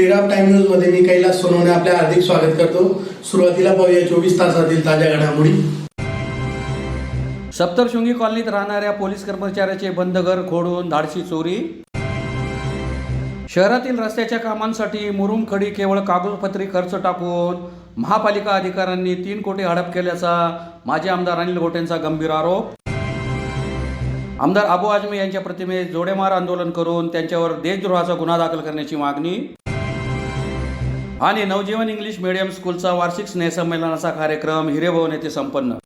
Shriram time news मध्ये मी कैलास सोनवणे आपले हार्दिक स्वागत करतो। सुरुवातीला पाहूया 24 तासातील ताज्या घडामोडी। सप्तशृंगी कॉलनीत राहणाऱ्या पोलीस कर्मचाऱ्याचे बंद घर खोडून धाडसी चोरी। शहरातील रस्त्याच्या कामांसाठी मुरुम खडी केवळ कागदपत्री खर्च टाकून महापालिका अधिकाऱ्यांनी 3 कोटी हडप केल्याचा माजी आमदार अनिल गोटेंचा गंभीर आरोप। आमदार अबू आझमी यांच्या प्रतिमेस जोडेमार आंदोलन करून त्यांच्यावर देशद्रोहाचा गुन्हा दाखल करण्याची मागणी। आणि नवजीवन इंग्लिश मीडियम स्कूलचा वार्षिक स्नेहसंमेलनाचा कार्यक्रम हिरेभवन येथे संपन्न।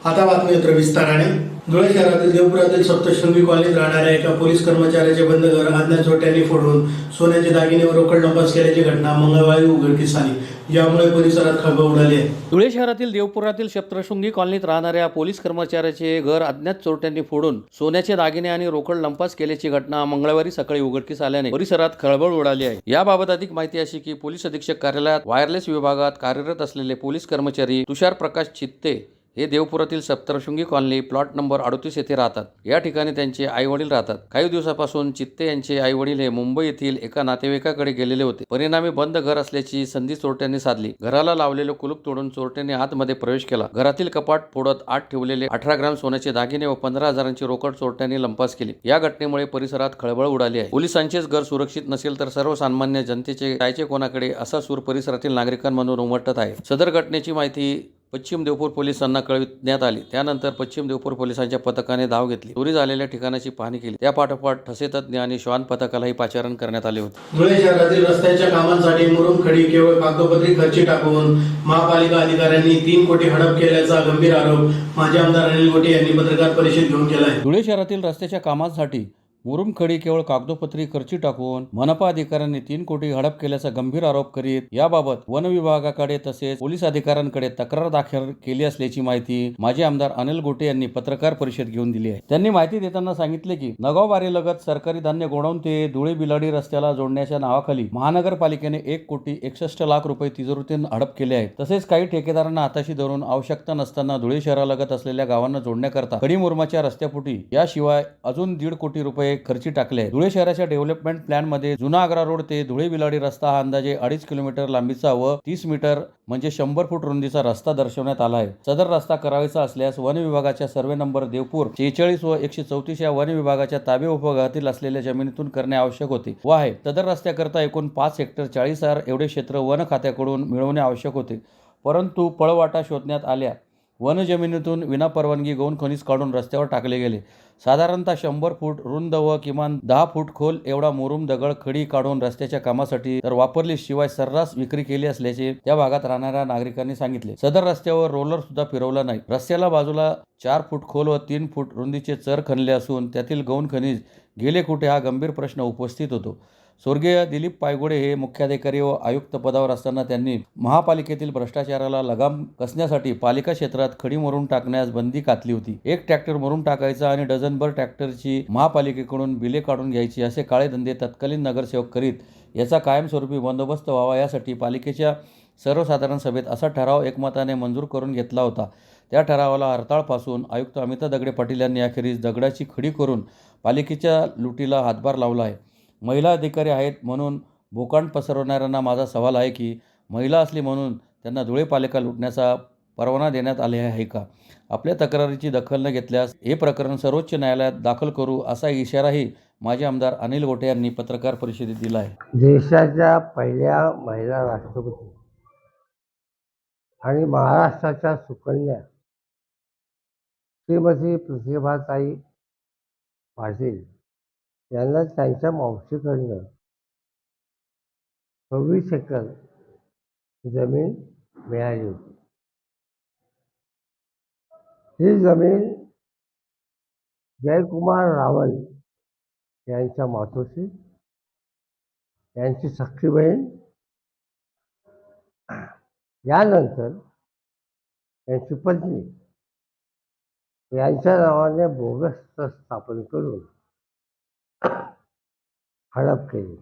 आता बातमी विस्ताराने। धुळे शहरातील देवपुरातील सप्तशृंगी कॉलनीत राहणाऱ्या एका पोलीस कर्मचाऱ्याचे बंद घर अज्ञात चोरट्यांनी फोडून सोन्याचे दागिने व रोकड लंपास केल्याची घटना मंगळवारी उघडकीस आली। यामुळे परिसरात खळबळ उडाली आहे। धुळे शहरातील देवपुरातील सप्तशृंगी कॉलनीत राहणाऱ्या पोलीस कर्मचाऱ्याचे घर अज्ञात चोरट्यांनी फोडून सोन्याचे दागिने आणि रोकड लंपास केल्याची घटना मंगळवारी सकाळी उघडकीस आल्याने परिसरात खळबळ उडाली आहे। याबाबत अधिक माहिती अशी की पोलीस अधीक्षक कार्यालयात वायरलेस विभागात कार्यरत असलेले पोलीस कर्मचारी तुषार प्रकाश चित्ते हे देवपुरातील सप्तशृंगी कॉलनी प्लॉट नंबर 38 येथे राहतात। या ठिकाणी त्यांचे आई वडील राहतात। काही दिवसापासून चित्ते यांचे आई वडील हे मुंबई येथील एका नातेवाईकाकडे गेलेले होते। परिणामी बंद घर असल्याची संधी चोरट्यांनी साधली। घराला लावलेले कुलूप तोडून चोरट्यांनी आतमध्ये प्रवेश केला। घरातील कपाट फोडत आत ठेवलेले 18 ग्राम सोन्याचे दागिने व 15,000ची रोकड चोरट्यांनी लंपास केली। या घटनेमुळे परिसरात खळबळ उडाली आहे। पोलिसांचेच घर सुरक्षित नसेल तर सर्वसामान्य जनतेचे जायचे कोणाकडे असा सूर परिसरातील नागरिकांमधून उमटत आहे। सदर घटनेची माहिती पश्चिम देवपूर पोलिसांना कळविण्यात आली। त्यानंतर पश्चिम देवपूर पोलिसांच्या पथकाने धाव घेतली, चोरी झालेल्या ठिकाणाची पाहणी केली। त्या पाठोपाठ ठसेतज्ञ आणि श्वान पथकालाही पाचारण करण्यात आले होते। धुळे शहरातील रस्त्याच्या कामांसाठी मुरुम खडी केवळ कागदपत्री खर्ची टाकून महापालिका अधिकाऱ्यांनी 3 कोटी हडप केल्याचा गंभीर आरोप माजी आमदार अनिल गोटे यांनी पत्रकार परिषद घेऊन केला आहे। धुळे शहरातील रस्त्याच्या कामांसाठी मुरुम खडी केवळ कागदोपत्री खर्ची टाकून मनपा अधिकाऱ्यांनी 3 कोटी हडप केल्याचा गंभीर आरोप करीत याबाबत वन विभागाकडे तसेच पोलीस अधिकाऱ्यांकडे तक्रार दाखल केली असल्याची माहिती माजी आमदार अनिल गोटे यांनी पत्रकार परिषद घेऊन दिली आहे। त्यांनी माहिती देताना सांगितले की नगाव बारेलगत सरकारी धान्य गोडाऊन ते धुळे बिलाडी रस्त्याला जोडण्याच्या नावाखाली महानगरपालिकेने 1 कोटी 61 लाख रुपये तिजोरीतून हडप केले आहेत। तसेच काही ठेकेदारांना हाताशी धरून आवश्यकता नसताना धुळे शहरालगत असलेल्या गावांना जोडण्याकरता खडी मुरुमाच्या रस्त्यापोटी याशिवाय अजून 1.5 कोटी रुपये खर्ची टाकले। धुळे शहराच्या डेव्हलपमेंट प्लॅन मध्ये जुना आग्रा रोड ते धुळे बिलाडी रस्ता हा अंदाजे 2.5 किलोमीटर लांबीचा व 30 मीटर म्हणजे 100 फूट रुंदीचा रस्ता दर्शवण्यात आला आहे। सदर रस्ता करायचा असल्यास वन विभागाच्या सर्वे नंबर देवपूर 46 व 134 या वन विभागाच्या ताबे उपभागातील असलेल्या जमिनीतून करणे आवश्यक होते व आहे। सदर रस्त्याकरता एकूण 5 हेक्टर 40,000 एवढे क्षेत्र वन खात्याकडून मिळवणे आवश्यक होते, परंतु पळवाटा शोधण्यात आल्या वन जमिनीतून विनापरवानगी गौण खनिज काढून रस्त्यावर टाकले गेले। साधारणतः 100 फूट रुंद व किमान 10 फूट खोल एवढा मुरुम दगड खडी काढून रस्त्याच्या कामासाठी तर वापरली शिवाय सर्रास विक्री केली असल्याचे त्या भागात राहणाऱ्या नागरिकांनी सांगितले। सदर रस्त्यावर रोलर सुद्धा फिरवला नाही। रस्त्याला बाजूला 4 फूट खोल व 3 फूट रुंदीचे चर खणले असून त्यातील गौण खनिज गेले कुठे हा गंभीर प्रश्न उपस्थित होतो। स्वर्गीय दिलीप पायगुडे हे मुख्याधिकारी व आयुक्त पदावर असताना त्यांनी महापालिकेतील भ्रष्टाचाराला लगाम कसण्यासाठी पालिका क्षेत्रात खडी मुरुम टाकण्यास बंदी घातली होती। 1 ट्रॅक्टर मुरुम टाकायचा आणि डझनभर ट्रॅक्टरची महापालिकेकडून बिले काढून घ्यायची असे काळे धंदे तत्कालीन नगरसेवक करीत याचा कायमस्वरूपी बंदोबस्त व्हावा यासाठी पालिकेच्या सर्वसाधारण सभेत असा ठराव एकमताने मंजूर करून घेतला होता। त्या ठरावाला हरताळपासून आयुक्त अमिता दगडे पाटील यांनी अखेरीस दगडाची खडी करून पालिकेच्या लुटीला हातभार लावला आहे। महिला अधिकारी आहेत म्हणून भोकांड पसरवणाऱ्यांना माझा सवाल आहे की महिला असली म्हणून त्यांना धुळे पालिका लुटण्याचा परवाना देण्यात आले आहे का? आपल्या तक्रारीची दखल न घेतल्यास हे प्रकरण सर्वोच्च न्यायालयात दाखल करू असा इशाराही माजी आमदार अनिल गोटे यांनी पत्रकार परिषदेत दिला आहे। देशाच्या पहिल्या महिला राष्ट्रपती आणि महाराष्ट्राच्या सुकन्या श्रीमती प्रतिभाताई पाटील यांना त्यांच्या मावशीकडनं 26 एकर जमीन मिळाली होती। ही जमीन जयकुमार रावल यांच्या मातोश्री यांची सख्खी बहीण यानंतर यांची पत्नी यांच्या नावाने बोगस ट्रस्ट स्थापन करून हडप केली।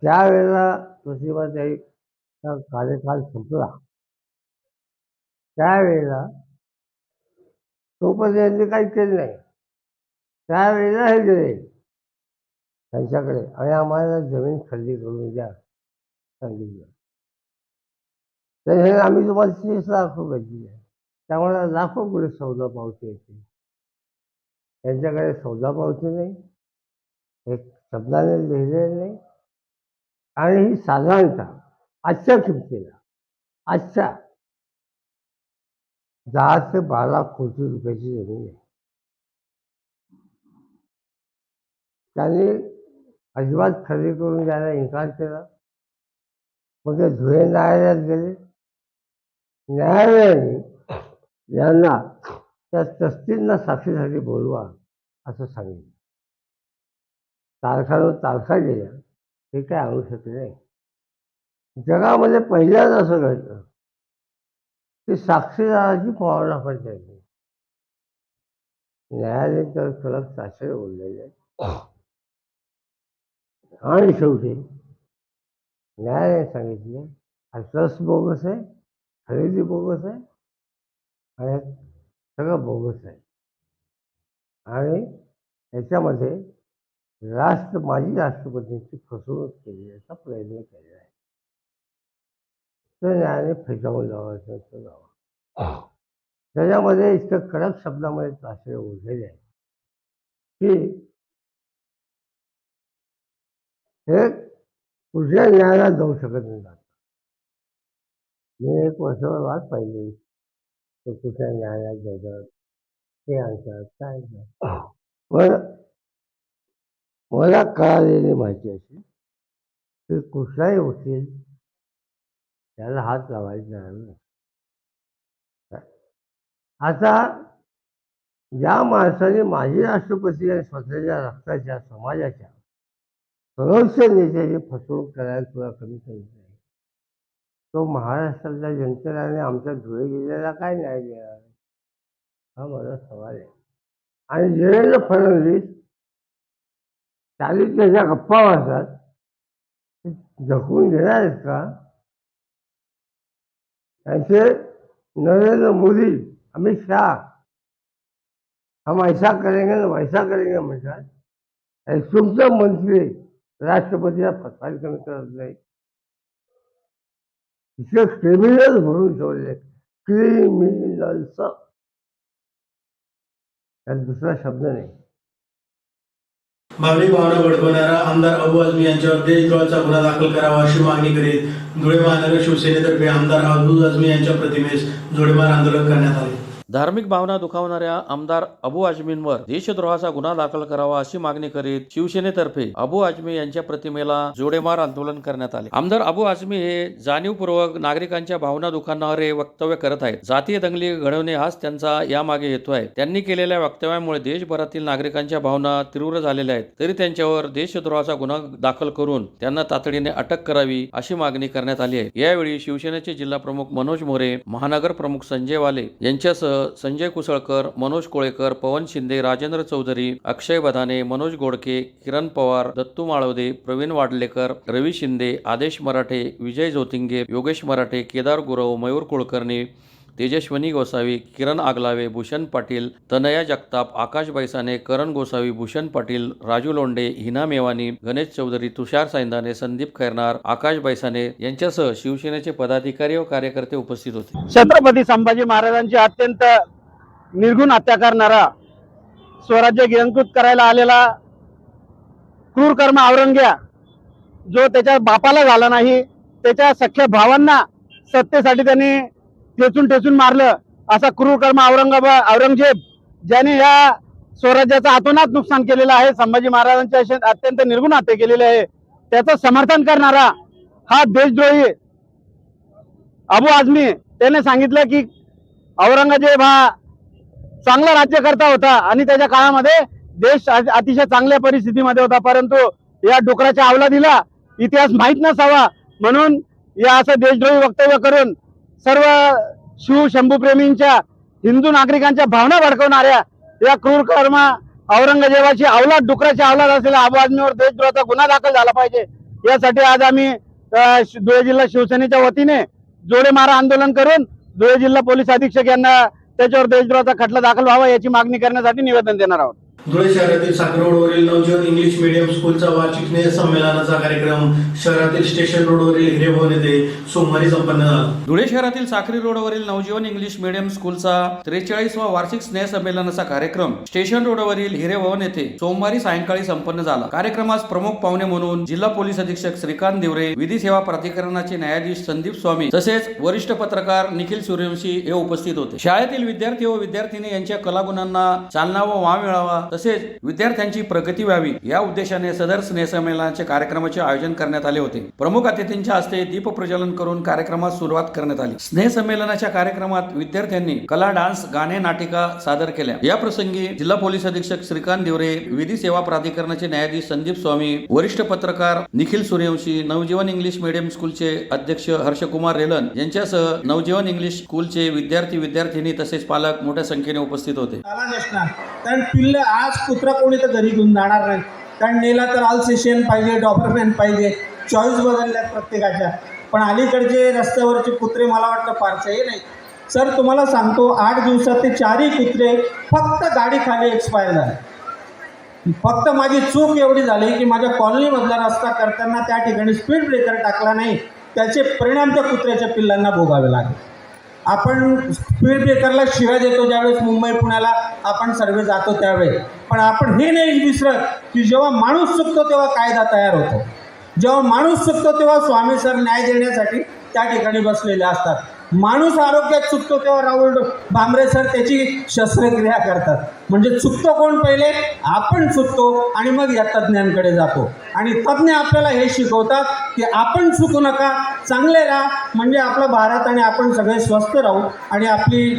त्यावेळेला प्रतिभाताईचा कार्यकाल संपला त्यावेळेला तोपर्यंत यांनी काही केलं नाही। त्यावेळेला हे गेले त्यांच्याकडे आणि आम्हाला जमीन खरेदी करून द्या सांगितलं. तर आम्ही तुम्हाला 30 लाख रुपये दिले. त्यामुळे लाखो पुढे सौदा पावती येते. त्यांच्याकडे सौदा पावती नाही, एक शब्दाने लिहिलेलं नाही. आणि ही साधारणतः आजच्या किमतीला आजच्या 10 ते 12 कोटी रुपयाची जमीन आहे. त्यांनी अजिबात खरेदी करून द्यायला इन्कार केला. मग ते धुळे न्यायालयात गेले. न्यायालयाने यांना त्या ट्रस्टींना साक्षीसाठी बोलवा असं सांगितलं. तारखावर तारखा दिल्या, हे काय आणू शकले नाही. जगामध्ये पहिल्यांदा असं घडलं की साक्षीदाराची पुरावा पडली. न्यायालय तर कडक साक्षर बोललेले आहे. आणि शेवटी न्यायालयाने सांगितले हा ट्रस्ट बोगस आहे, खरेदी बोगस आहे आणि सगळं बोगस आहे. आणि याच्यामध्ये माजी राष्ट्रपतींची फसवणूक केल्याचा प्रयत्न केलेला आहे. तर न्यायालयाने फेटाळून लावायचा. त्याच्यामध्ये इतकं कडक शब्दामध्ये ताशे ओढलेले आहे की हे कुठल्या न्यायालयात जाऊ शकत नाही. मी 1 वर्षभर वाट पाहिली तो कुठल्या न्यायालयात जातात, ते आणतात, काय आणतात. पण मला कळालेली माहिती अशी की कुठलाही वकील त्याला हात लावायचा नाही. आता या माणसाने माजी राष्ट्रपती आणि स्वतःच्या रक्ताच्या समाजाच्या सर्वोच्च नेत्याची फसवणूक करायला तुला कमी करत नाही. तो महाराष्ट्राच्या जनतेला आणि आमच्या धुळे जिल्ह्याला काय न्याय देणार, हा माझा सवाल आहे. आणि देवेंद्र फडणवीस त्याच्या गप्पा वाजतात, झकून घेणार आहेत का? त्यांचे नरेंद्र मोदी, अमित शाह हम ऐसा करेंगे ना वैसा करेंगे म्हणतात. तुमचं मंत्री राष्ट्रपतीला फसवायला कमी करत नाही. इतके क्रिमिनल भरून ठेवले, क्रिमिनल्स, त्यात दुसरा शब्द नाही. भावनिक भावना भडकवणारा आमदार अबू आझमी यांच्यावर देशद्रोहाचा गुन्हा दाखल करावा अशी मागणी करीत धुळे महानगर शिवसेनेतर्फे आमदार अबू आझमी यांच्या प्रतिमेस जोडमार आंदोलन करण्यात आले. धार्मिक भावना दुखावणाऱ्या आमदार अबू आझमींवर देशद्रोहाचा गुन्हा दाखल करावा अशी मागणी करीत शिवसेनेतर्फे अबू आझमी यांच्या प्रतिमेला जोडेमार आंदोलन करण्यात आले. आमदार अबू आझमी हे जाणीवपूर्वक नागरिकांच्या भावना दुखावणारे वक्तव्य करत आहेत. जातीय दंगली घडवणे हाच त्यांचा यामागे हेतू आहे. त्यांनी केलेल्या वक्तव्यामुळे देशभरातील नागरिकांच्या भावना तीव्र झालेल्या आहेत. तरी त्यांच्यावर देशद्रोहाचा गुन्हा दाखल करून त्यांना तातडीने अटक करावी अशी मागणी करण्यात आली आहे. यावेळी शिवसेनेचे जिल्हा प्रमुख मनोज मोरे, महानगर प्रमुख संजय वाले यांच्यासह संजय कुसळकर, मनोज कोळेकर, पवन शिंदे, राजेंद्र चौधरी, अक्षय बधाने, मनोज गोडके, किरण पवार, दत्तू माळवदे, प्रवीण वाडलेकर, रवी शिंदे, आदेश मराठे, विजय जोतिंगे, योगेश मराठे, केदार गुरव, मयूर कुलकर्णी, तेजस्विनी गोसावी, किरण आगलावे, भूषण पाटील, तनया जगताप, आकाश बैसाने, करण गोसावी, भूषण पाटील, राजू लोंढे, हिना मेवानी, गणेश चौधरी, तुषार सायंदाने, संदीप खैरनार, आकाश बैसाने यांच्यासह शिवसेनेचे पदाधिकारी व कार्यकर्ते उपस्थित होते. छत्रपती संभाजी महाराजांची अत्यंत निर्घुण हत्या करणारा, स्वराज्य गिळंकृत करायला आलेला क्रूर कर्म औरंग्या, जो त्याच्या बापाला झाला नाही, त्याच्या सख्या भावांना सत्तेसाठी त्यांनी ठेचून मारलं, असा क्रूर कर्म औरंगजेब, ज्याने या स्वराज्याचं अतोनात नुकसान केलेलं आहे, संभाजी महाराजांची अशी अत्यंत निर्घुण हत्या केलेली आहे, त्याचं समर्थन करणारा हा देशद्रोही अबू आझमी, त्याने सांगितलं की औरंगजेब हा चांगला राज्यकर्ता होता आणि त्याच्या काळामध्ये देश अतिशय चांगल्या परिस्थितीमध्ये होता, परंतु या डुकराच्या अवलादीला इतिहास माहीत नसावा म्हणून या असं देशद्रोही वक्तव्य करून सर्व शिव शंभूप्रेमींच्या, हिंदू नागरिकांच्या भावना भडकवणाऱ्या या क्रूर कर्म औरंगजेबाची अवलाद, डुकराची अवलाद असलेल्या अबू आझमीवर देशद्रोहाचा गुन्हा दाखल झाला पाहिजे. यासाठी आज आम्ही धुळे जिल्हा शिवसेनेच्या वतीने जोडेमार आंदोलन करून धुळे जिल्हा पोलीस अधीक्षक यांना त्याच्यावर देशद्रोहाचा खटला दाखल व्हावा याची मागणी करण्यासाठी निवेदन देणार आहोत. धुळे शहरातील साखर रोडवरील नवजीवन इंग्लिश मीडियम स्कूलचा वार्षिक स्नेह संमेलनाचा कार्यक्रम शहरातील स्टेशन रोडवरील हिरेभवन येथे सोमवारी संपन्न झाला. धुळे शहरातील साखरी रोडवरील नवजीवन इंग्लिश मीडियम स्कूलचा 43वा वार्षिक स्नेह संमेलनाचा कार्यक्रम स्टेशन रोडवरील हिरेभवन येथे सोमवारी सायंकाळी संपन्न झाला. कार्यक्रमास प्रमुख पाहुणे म्हणून जिल्हा पोलीस अधीक्षक श्रीकांत दिवरे, विधी सेवा प्राधिकरणाचे न्यायाधीश संदीप स्वामी तसेच वरिष्ठ पत्रकार निखिल सूर्यवंशी हे उपस्थित होते. शाळेतील विद्यार्थी व विद्यार्थिनी यांच्या कलागुणांना चालना व वाव मिळावा तसेच विद्यार्थ्यांची प्रगती व्हावी या उद्देशाने सदर स्नेह संमेलनाचे कार्यक्रमाचे आयोजन करण्यात आले होते. प्रमुख अतिथींच्या हस्ते दीप प्रज्वलन करून कार्यक्रमास सुरुवात करण्यात आली. स्नेह संमेलनाच्या कार्यक्रमात विद्यार्थ्यांनी कला, डान्स, गाणे, नाटिका सादर केल्या. या प्रसंगी जिल्हा पोलीस अधीक्षक श्रीकांत दिवरे, विधी सेवा प्राधिकरणाचे न्यायाधीश संदीप स्वामी, वरिष्ठ पत्रकार निखिल सूर्यवंशी, नवजीवन इंग्लिश मीडियम स्कूलचे अध्यक्ष हर्षकुमार रेलन यांच्यासह नवजीवन इंग्लिश स्कूलचे विद्यार्थी, विद्यार्थिनी तसेच पालक मोठ्या संख्येने उपस्थित होते. कारण पिल्लं आज कुत्रा कोणी तर घरी घेऊन जाणार नाही. कारण नेला तर अल्सेशियन पाहिजे, डॉबरमॅन पाहिजे, चॉईस बदलल्यात प्रत्येकाच्या. पण अलीकडचे रस्त्यावरचे कुत्रे मला वाटतं फारसंही नाही. सर तुम्हाला सांगतो 8 दिवसात ते 4ही कुत्रे फक्त गाडी खाली एक्सपायर झाले. फक्त माझी चूक एवढी झाली की माझ्या कॉलनीमधला रस्ता करताना त्या ठिकाणी स्पीड ब्रेकर टाकला नाही. त्याचे परिणाम त्या कुत्र्याच्या पिल्लांना भोगावे लागले. आपण स्पीड ब्रेकरला शिव्या देतो ज्यावेळेस मुंबई पुण्याला आपण सर्वे जातो त्यावेळेस, पण आपण हे नाही विसरत की जेव्हा माणूस चुकतो तेव्हा कायदा तयार होतो. जेव्हा माणूस चुकतो तेव्हा स्वामी सर न्याय देण्यासाठी त्या ठिकाणी बसलेले असतात. माणूस आरोग्यात चुकतो तेव्हा राहुल भांबरे सर त्याची शस्त्रक्रिया करतात. म्हणजे चुकतो कोण? पहिले आपण चुकतो आणि मग या तज्ज्ञांकडे जातो. आणि तज्ज्ञ आपल्याला हे शिकवतात की आपण चुकू नका, चांगले राहा, म्हणजे आपला भारत आणि आपण सगळे स्वस्थ राहू आणि आपली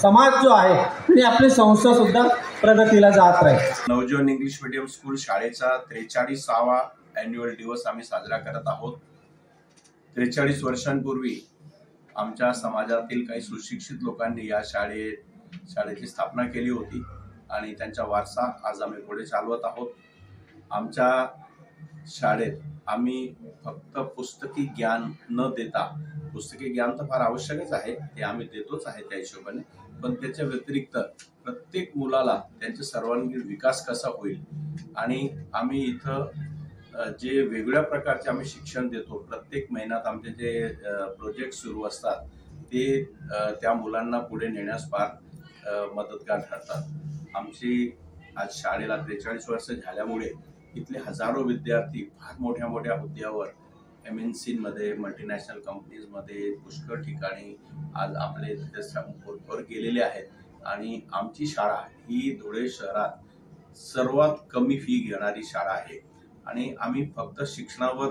समाज जो आहे आणि आपली संस्थासुद्धा प्रगतीला जात राहील. नवजीवन इंग्लिश मीडियम स्कूल शाळेचा 43वा ॲन्युअल दिवस आम्ही साजरा करत आहोत. 43 वर्षांपूर्वी आमच्या समाजातील काही सुशिक्षित लोकांनी या शाळेची स्थापना केली होती आणि त्यांचा वारसा आज आम्ही पुढे चालवत आहोत. आमच्या शाळेत आम्ही फक्त पुस्तकी ज्ञान न देता, पुस्तकी ज्ञान तर फार आवश्यकच आहे, ते आम्ही देतोच आहे त्या हिशोबाने, पण त्याच्या व्यतिरिक्त प्रत्येक मुलाला त्यांचा सर्वांगीण विकास कसा होईल आणि आम्ही इथं जे वेगळ्या प्रकारचे आम्ही शिक्षण देतो. प्रत्येक महिन्यात आमचे जे प्रोजेक्ट सुरू असतात ते त्या मुलांना पुढे नेण्यास फार मदतगार ठरतात. आमची आज शाळेला 43 वर्ष झाल्यामुळे इथले हजारो विद्यार्थी फार मोठ्या मोठ्या हुद्द्यावर MNCमध्ये, मल्टीनॅशनल कंपनीजमध्ये, पुष्कळ ठिकाणी आज आपले वर गेलेले आहेत. आणि आमची शाळा ही धुळे शहरात सर्वात कमी फी घेणारी शाळा आहे आणि आम्ही फक्त शिक्षणावर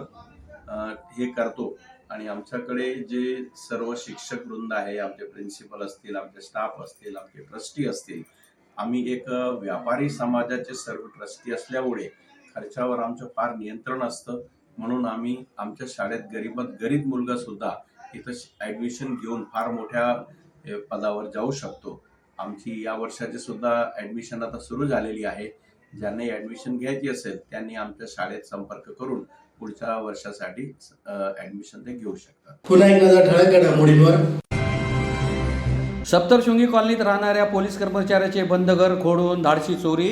हे करतो. आणि आमच्याकडे जे सर्व शिक्षक वृंद आहे, आमचे प्रिन्सिपल असतील, आमचे स्टाफ असतील, आमचे ट्रस्टी असतील, आम्ही एक व्यापारी समाजाचे सर्व ट्रस्टी असल्यामुळे खर्चावर आमचं फार नियंत्रण असतं. म्हणून आम्ही आमच्या शाळेत गरीब मुलगा सुद्धा इथं ॲडमिशन घेऊन फार मोठ्या पदावर जाऊ शकतो. आमची या वर्षाची सुद्धा ॲडमिशन आता सुरू झालेली आहे. ज्यांनी ॲडमिशन घ्यायची असेल त्यांनी आमच्या शाळेत संपर्क करून पुढच्या वर्षासाठी ॲडमिशन ते घेऊ शकतात. पुन्हा एकदा ठळक घडामोडींवर. सप्तशृंगी कॉलनीत राहणाऱ्या पोलीस कर्मचाऱ्याचे बंद घर खोडून धाडसी चोरी.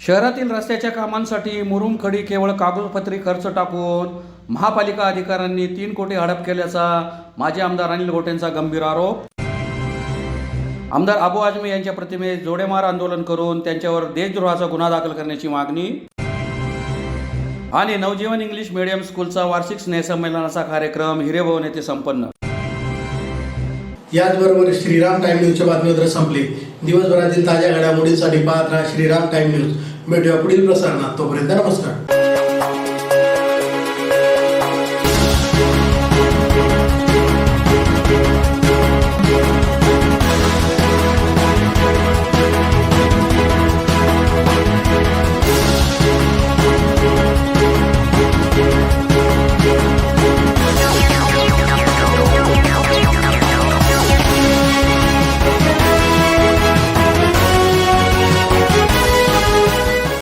शहरातील रस्त्याच्या कामांसाठी मुरुम खडी केवळ कागदपत्री खर्च टाकून महापालिका अधिकाऱ्यांनी 3 कोटी हडप केल्याचा माजी आमदार अनिल गोटेंचा गंभीर आरोप. आमदार अबू आझमी यांच्या प्रतिमेस जोडेमार आंदोलन करून त्यांच्यावर देशद्रोहाचा गुन्हा दाखल करण्याची मागणी. आणि नवजीवन इंग्लिश मीडियम स्कूलचा वार्षिक स्नेह संमेलनाचा कार्यक्रम हिरेभवन येथे संपन्न. याचबरोबर श्रीराम टाइम न्यूजच्या बातमीपत्र संपली. दिवसभरातील ताज्या घडामोडींसाठी पाहत राहा श्रीराम टाइम न्यूज. भेटूया पुढील प्रसारणात. तोपर्यंत नमस्कार.